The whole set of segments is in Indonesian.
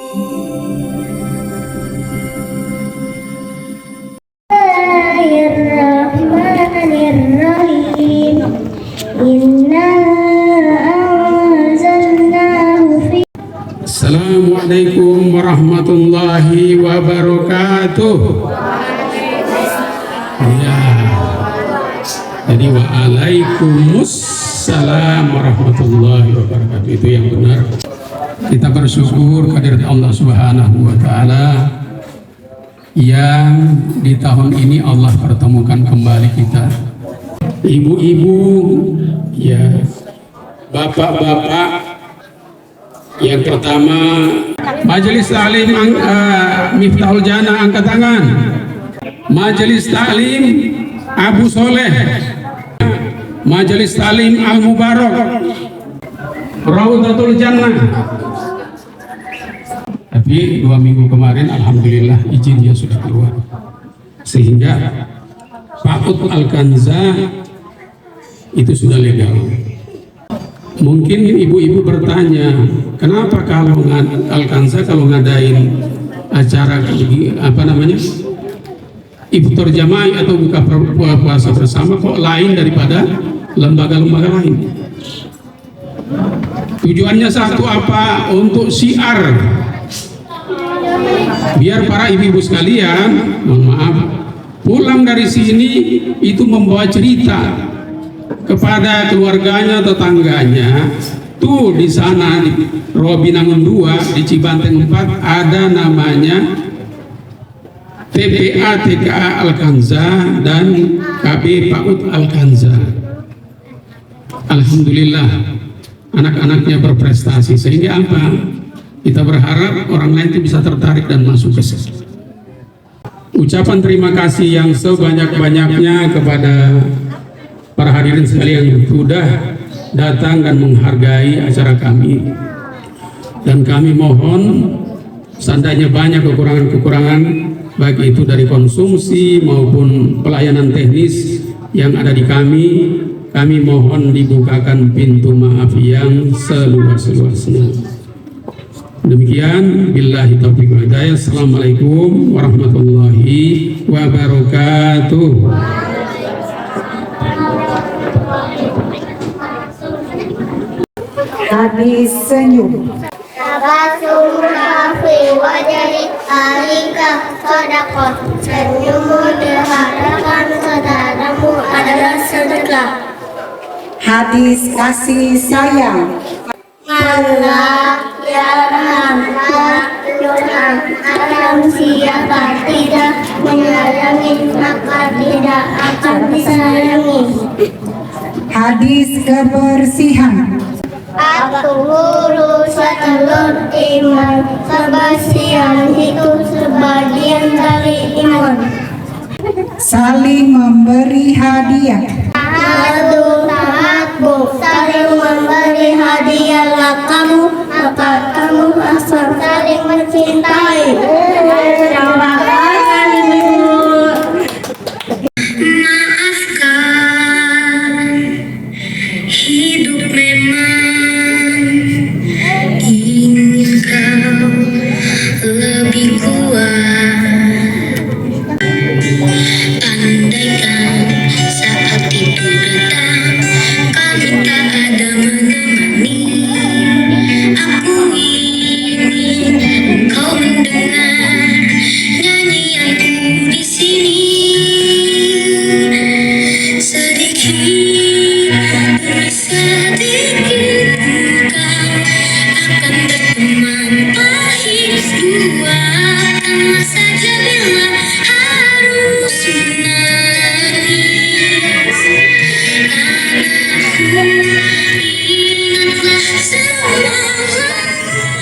Bismillahirrahmanirrahim. Inna anzalnahu fi. Assalamualaikum warahmatullahi wabarakatuh. Ya. Jadi waalaikumsalam warahmatullahi wabarakatuh. Itu yang benar. Kita bersyukur kehadirat Allah Subhanahu wa taala yang di tahun ini Allah pertemukan kembali kita. Ibu-ibu, ya, bapak-bapak. Yang pertama, Majelis Ta'lim Miftahul Jannah, angkat tangan. Majelis Ta'lim Abu Soleh, Majelis Ta'lim Al Mubarak, Raudatul Jannah. Tapi 2 minggu kemarin alhamdulillah izinnya sudah keluar, sehingga Pakut Al-Kanza itu sudah legal. Mungkin ibu-ibu bertanya, kenapa kalau Al-Kanza kalau ngadain acara iftar jamaah atau buka puasa bersama kok lain daripada lembaga-lembaga lain? Tujuannya satu apa? Untuk syiar, biar para ibu-ibu sekalian, mohon maaf, pulang dari sini itu membawa cerita kepada keluarganya, tetangganya. Tuh di sana di Robinangun 2 di Cibanteng 4 ada namanya TPA TKA Al-Kanza dan KB Pakut Al-Kanza. Alhamdulillah anak-anaknya berprestasi, sehingga apa? Kita berharap orang lain itu bisa tertarik dan masuk ke situ. Ucapan terima kasih yang sebanyak-banyaknya kepada para hadirin sekalian yang sudah datang dan menghargai acara kami. Dan kami mohon, seandainya banyak kekurangan-kekurangan, baik itu dari konsumsi maupun pelayanan teknis yang ada di kami mohon dibukakan pintu maaf yang seluas-luasnya. Demikian, billahi taufiq wal hidayah. Assalamualaikum warahmatullahi wabarakatuh. Hadis senyum. Tabasumka fi wajhi alika sadaqah. Senyummu di hadapan saudaramu adalah sedekah. Hadis kasih sayang. Allah yarhamka alam, siapa tidak menyayangi maka tidak akan disayangi. Hadis kebersihan. At-tuhuru satrul iman, kebersihan itu sebagian dari iman. Saling memberi hadiah. Tahatbu, saling memberi hadiahlah kamu, maka kamu akan saling mencintai. Terima kasih. Maafkan, hidup memang ingin kau lebih kuat. Andaikan saat itu datang kami tak ada menemani, aku ingin engkau mendengar nyanyianku di sini. Sedikit demi sedikit engkau akan berteman pahit dua, sama saja bila harus menangis. Anakku, ingatlah semua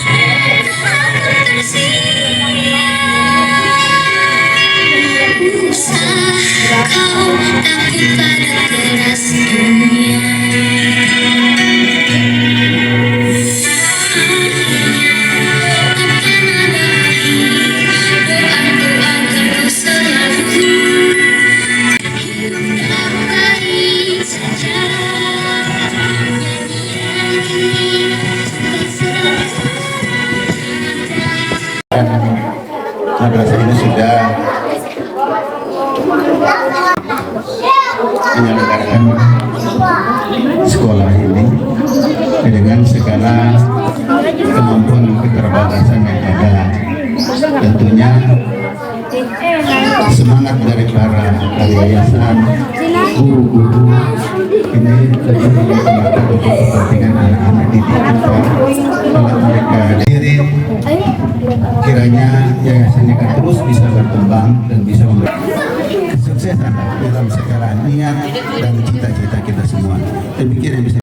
akan tersia. Usah kau takut pada keras dunia. Saja madrasah ini sudah menyelenggarakan sekolah ini dengan segala kemampuan dan keterbatasan yang ada. Tentunya semangat dari para yayasan, guru-guru ini tentu mengutamakan untuk kepentingan anak-anak didik kita. Kalau mereka diri, kiranya yayasan akan terus bisa berkembang dan bisa memberi kesuksesan dalam segala niat dan cita-cita kita semua. Demikian yang bisa.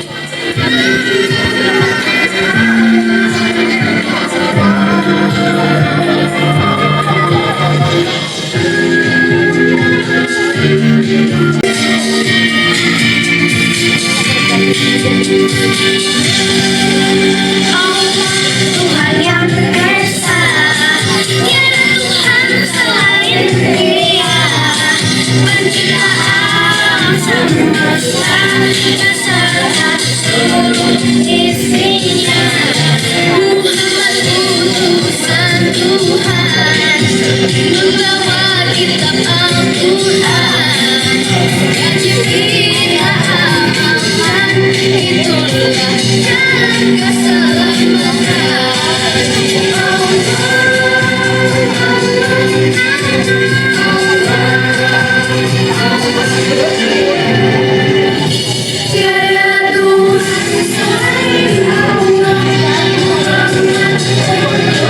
Tuhan yang esa, tiada Tuhan selain Dia, pencipta alam semesta beserta seluruh isinya. Muhammad utusan Tuhan, membawa kitab Al-Quran, yang kita amalkan, itulah jalan keselamatan. Tiada Tuhan selain Allah,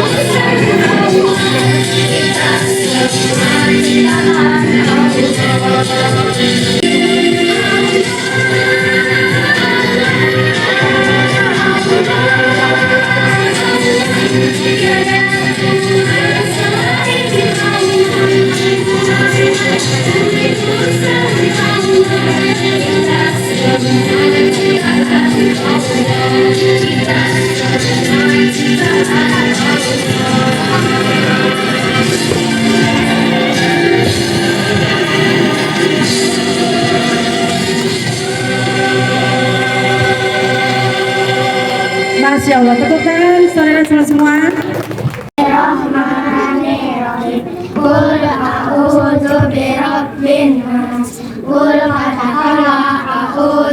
utusan Allah, kita semua ciptaan Allah. Masya Allah, tepuk tangan saudara semua. Bismillahirrahmanirrahim. Qul a'udzu birabbin nas. Qul katakanlah aku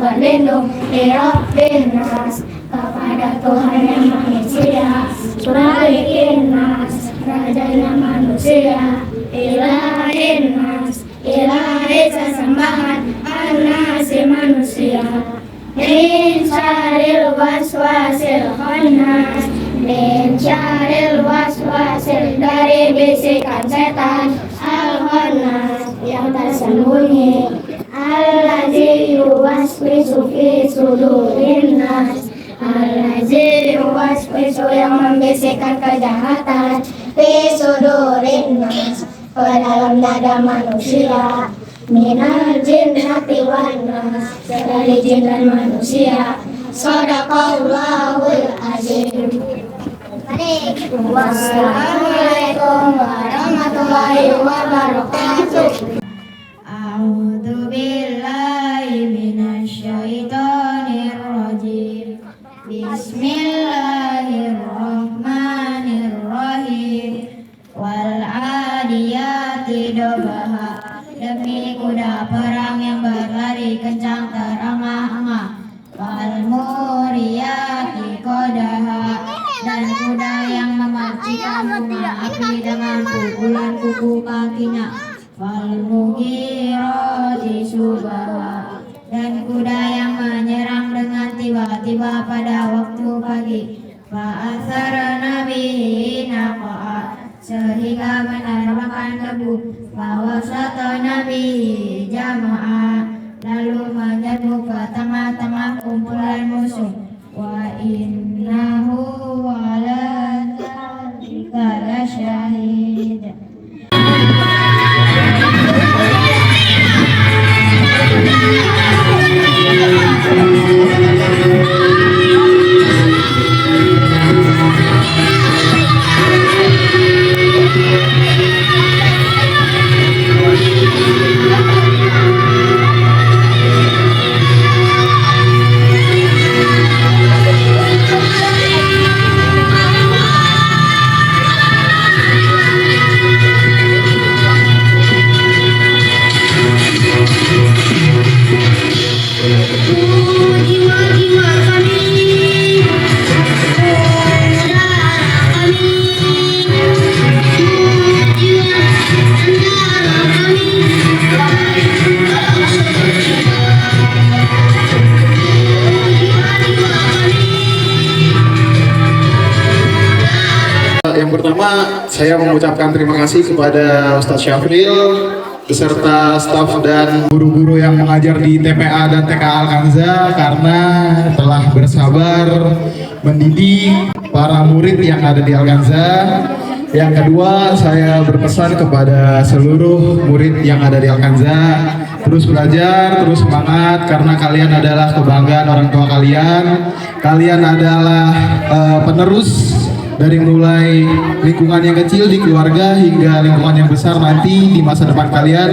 berlindung di Rabbin nas, kepada Tuhan yang Maha Esa, Malikin nas, Rajanya manusia, Ilahin nas, Ilahi sesembahan an-nasi manusia. Min syarril waswasil khannas, min syarril waswasil, dari bisikan setan, al-khannas, yang tersembunyi, allazi yuwaswisu fi sudurin nas, allazi yuwaswisu, yang membisikkan kejahatan, fi sudurin nas, ke dalam dada manusia, minal jinnati wan nas, dari jin dan manusia. Shadaqallahul azim. Wassalamualaikum warahmatullahi wabarakatuh. A'udzu billahi minasyaitonir rajim. Bismillahirrahmanirrahim. Wal 'adiyati dabaha, demi kuda perang yang berlari kencang terengah-engah. Wal muriyati qadaha, dan kuda yang memarcikan bunga api dengan pukulan kuku kakinya. Wal mughirati subaha, dan kuda yang menyerang dengan tiba-tiba pada waktu pagi. Fa'asarna bihi naqa'a, sehingga menerbangkan debu. Fawasatna bihi jama'a, lalu menyebu ke tengah-tengah kumpulan musuh. Wa innahu ala dzalika lasyahid. Yang pertama saya mengucapkan terima kasih kepada Ustadz Syafril beserta staf dan guru-guru yang mengajar di TPA dan TK Al-Kanza karena telah bersabar mendidik para murid yang ada di Al-Kanza. Yang kedua, saya berpesan kepada seluruh murid yang ada di Al-Kanza, terus belajar, terus semangat karena kalian adalah kebanggaan orang tua kalian. Kalian adalah penerus dari mulai lingkungan yang kecil di keluarga hingga lingkungan yang besar nanti di masa depan kalian.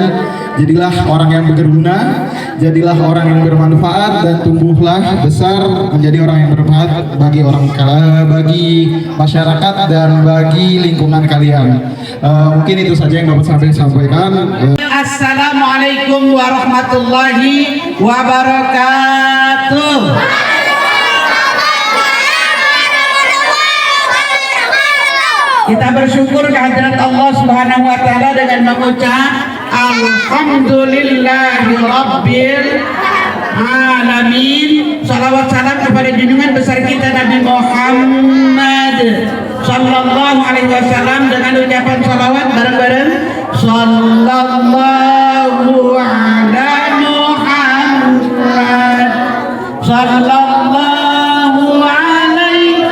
Jadilah orang yang berguna, jadilah orang yang bermanfaat dan tumbuhlah besar menjadi orang yang bermanfaat bagi masyarakat dan bagi lingkungan kalian. Mungkin itu saja yang dapat saya sampaikan. Assalamualaikum warahmatullahi wabarakatuh. Kita bersyukur kehadirat Allah Subhanahu wa taala dengan mengucap alhamdulillahi rabbil alamin. Salawat salam kepada junjungan besar kita Nabi Muhammad sallallahu alaihi wasallam dengan ucapan salawat bareng-bareng sallallahu ala Muhammad sallallahu alaihi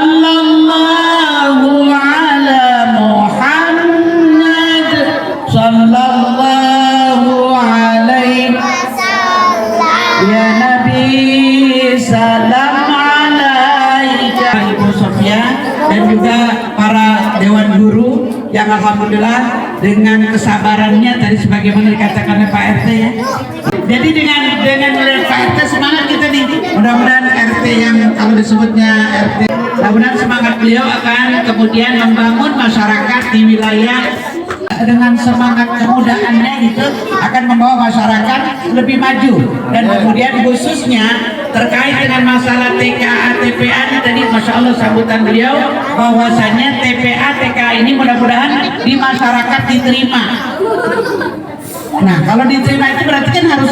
sallallahu ala Muhammad sallallahu alaihi ya Nabi salam alaika. Ibu Sofia dan juga para dewan guru yang alhamdulillah dengan kesabarannya tadi sebagaimana dikatakan oleh Pak RT ya. Jadi dengan melihat Pak RT semangat kita nih. Mudah-mudahan RT yang kalau disebutnya RT, mudah-mudahan semangat beliau akan kemudian membangun masyarakat di wilayah dengan semangat kemudaannya itu akan membawa masyarakat lebih maju. Dan kemudian khususnya terkait dengan masalah TKA TPA ini tadi Masya Allah sambutan beliau bahwasanya TPA TKA ini mudah-mudahan di masyarakat diterima. Nah kalau diterima itu berarti kan harus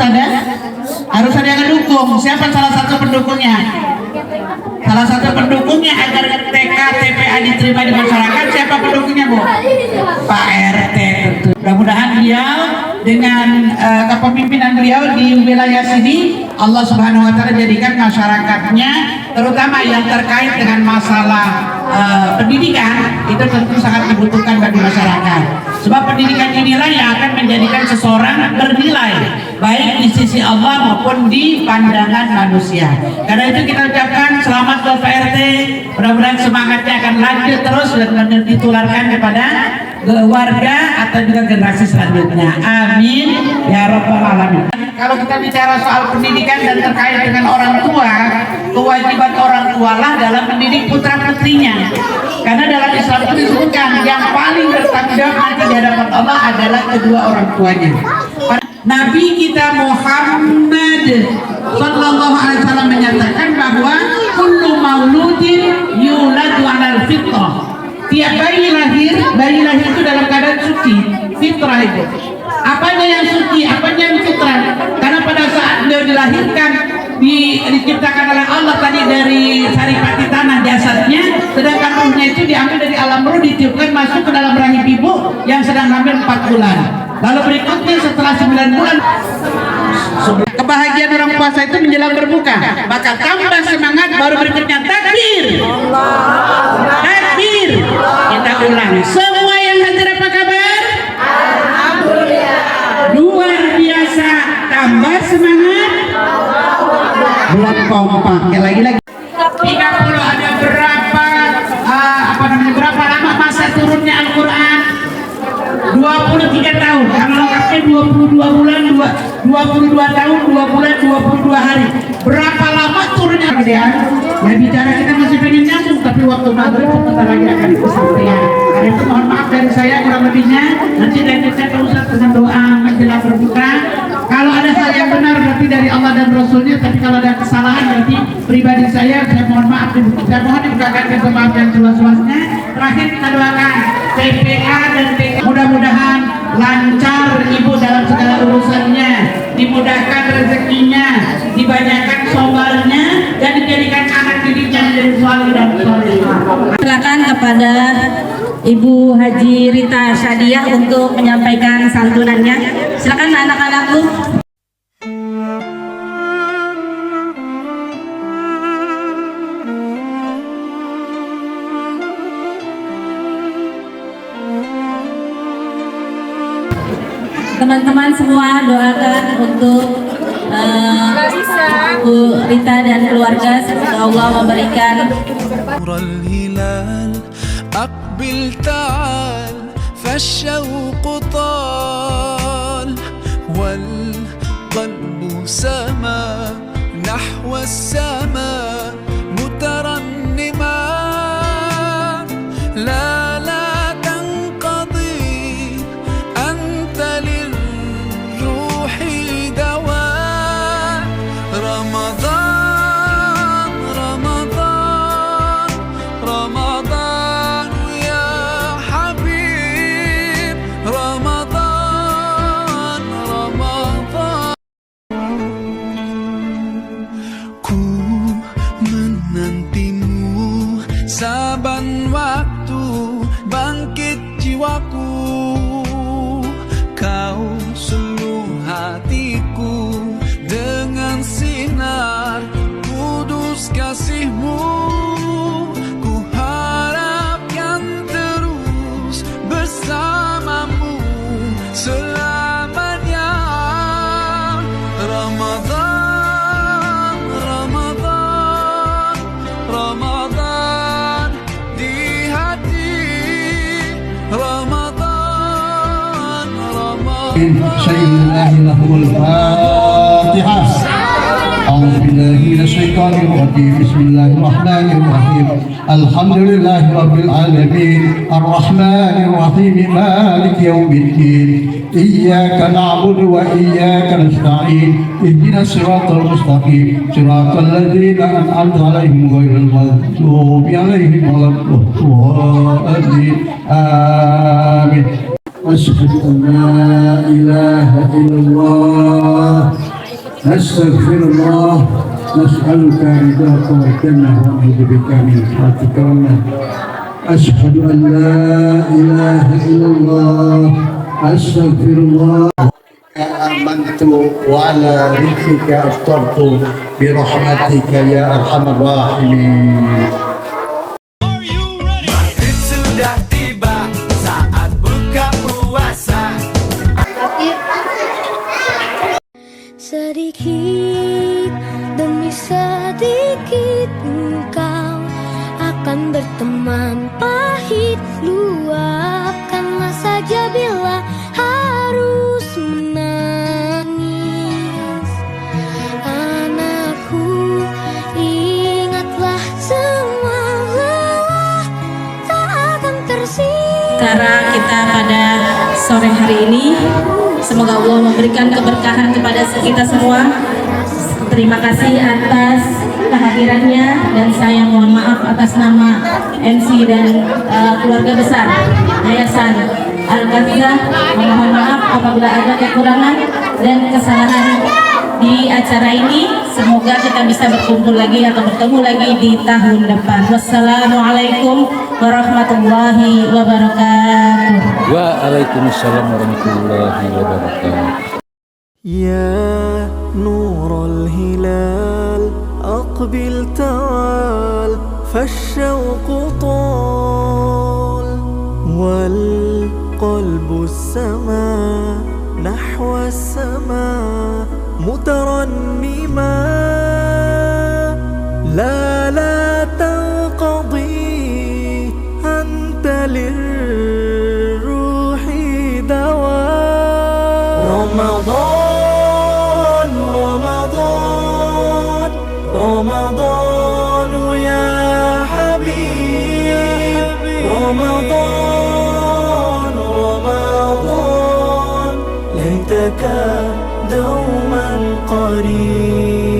ada yang mendukung. Siapa salah satu pendukungnya? Salah satu pendukungnya agar TK TPA diterima di masyarakat, siapa pendukungnya Bu? Pak RT tentu. Mudah-mudahan beliau dengan kepemimpinan beliau di wilayah sini Allah Subhanahu wa taala jadikan masyarakatnya terutama yang terkait dengan masalah pendidikan itu tentu sangat dibutuhkan bagi masyarakat. Sebab pendidikan inilah yang akan menjadikan seseorang bernilai baik di sisi Allah maupun di pandangan manusia. Karena itu kita ucapkan selamat buat Pak RT. Mudah-mudahan semangatnya akan lanjut terus dan ditularkan kepada warga atau juga generasi selanjutnya. Amin ya rabbal alamin. Kalau kita bicara soal pendidikan dan terkait dengan orang tua, kewajiban orang tua lah dalam mendidik putra putrinya. Karena dalam Islam itu disebutkan yang paling bertanggung jawab nanti di hadapan Allah adalah kedua orang tuanya. Nabi kita Muhammad sallallahu alaihi wasallam menyatakan bahwa kullu mauludin yuladu 'alal fitrah. Tiap bayi lahir itu dalam keadaan suci, fitrah itu. Apanya yang suci, apanya yang fitrah? Karena pada saat beliau dilahirkan diciptakan oleh Allah tadi dari saripati tanah jasadnya, sedangkan ruhnya itu diambil dari alam ruh, ditiupkan masuk ke dalam rahim ibu yang sedang hamil 4 bulan. Lalu berikutnya setelah 9 bulan kebahagiaan orang puasa itu menjelang berbuka, maka tambah semangat baru berikutnya takbir. Takbir. Kita ulang. Semua yang hadir apa kabar? Alhamdulillah. Luar biasa. Tambah semangat. Buat kompak. Lagi-lagi. 30 ada berapa berapa lama masa turunnya Al-Quran? 23 tahun. Kalau lengkapnya 22 bulan, 22 tahun, 2 bulan, 22 hari. Berapa lama turunnya kemudian? Ya bicara kita masih pengen nyambung, tapi waktu maghrib sebentar lagi akan kesampaian. Karena itu mohon maaf dari saya kurang lebihnya. Nanti lanjutnya Pak Ustaz dengan doa menjelang berbuka. Kalau ada hal yang benar berarti dari Allah dan Rasulnya, tapi kalau ada kesalahan berarti pribadi saya mohon maaf. Saya mohon dibukakan kesempatan yang seluas-luasnya. Terakhir kita doakan TPA dan TK mudah-mudahan lancar ibu dalam segala urusannya, dimudahkan rezekinya, dibanyakan sobarnya, dan dijadikan anak didiknya menjadi saleh dan saleh. Silakan kepada Ibu Haji Rita Syadiah untuk menyampaikan santunannya. Silakan anak-anakku. Teman-teman semua doakan untuk Bu Rita dan keluarga, semoga Allah memberikan الهلال أقبل تعال فالشوق طال والقلب سما نحو السماء مترنما لا تنقضي أنت للروح دواء رمضان رمضان رمضان يا حبيب رمضان رمضان ku menantimu saban waktu bangkit jiwaku kau suluh hatiku dengan sinar kudus kasihmu ku harapkan terus bersamamu selamanya Ramadan Ramadan Ramadan di hati Ramadan Ramadan Al-Fatihah. أعوذ بالله من الشيطان الرجيم بسم الله الرحمن الرحيم الحمد لله رب العالمين الرحمن الرحيم مالك يوم الدين إياك نعبد وإياك نستعين اهدنا الصراط المستقيم صراط الذين أنعمت عليهم غير المغضوب عليهم ولا الضالين آمين أشهد أن لا إله إلا الله نستغفر الله نسألك رضاك والجنة ونعوذ بك من سخطك والنار أشهد أن لا إله إلا الله أستغفر الله آمنت وعلى رزقك أفطرت برحمتك يا أرحم الراحمين. Maghrib sudah tiba saat buka puasa Sedikit demi sedikit engkau akan berteman pahit luapkanlah saja bila harus menangis anakku ingatlah semua lelah tak akan tersisa acara kita pada sore hari ini. Semoga Allah memberikan keberkahan kepada kita semua. Terima kasih atas kehadirannya dan saya mohon maaf atas nama MC dan keluarga besar Yayasan Al-Ghazah. Mohon maaf apabila ada kekurangan dan kesalahan di acara ini. Semoga kita bisa berkumpul lagi atau bertemu lagi di tahun depan. Wassalamualaikum warahmatullahi wabarakatuh. Waalaikumsalam warahmatullahi wabarakatuh. يا نور الهلال أقبل تعال فالشوق طال والقلب السما نحو السماء مترنما لا تنقضي أنت للروح دواء رمضان رمضان رمضان يا حبيب رمضان رمضان ليتك دوما قريب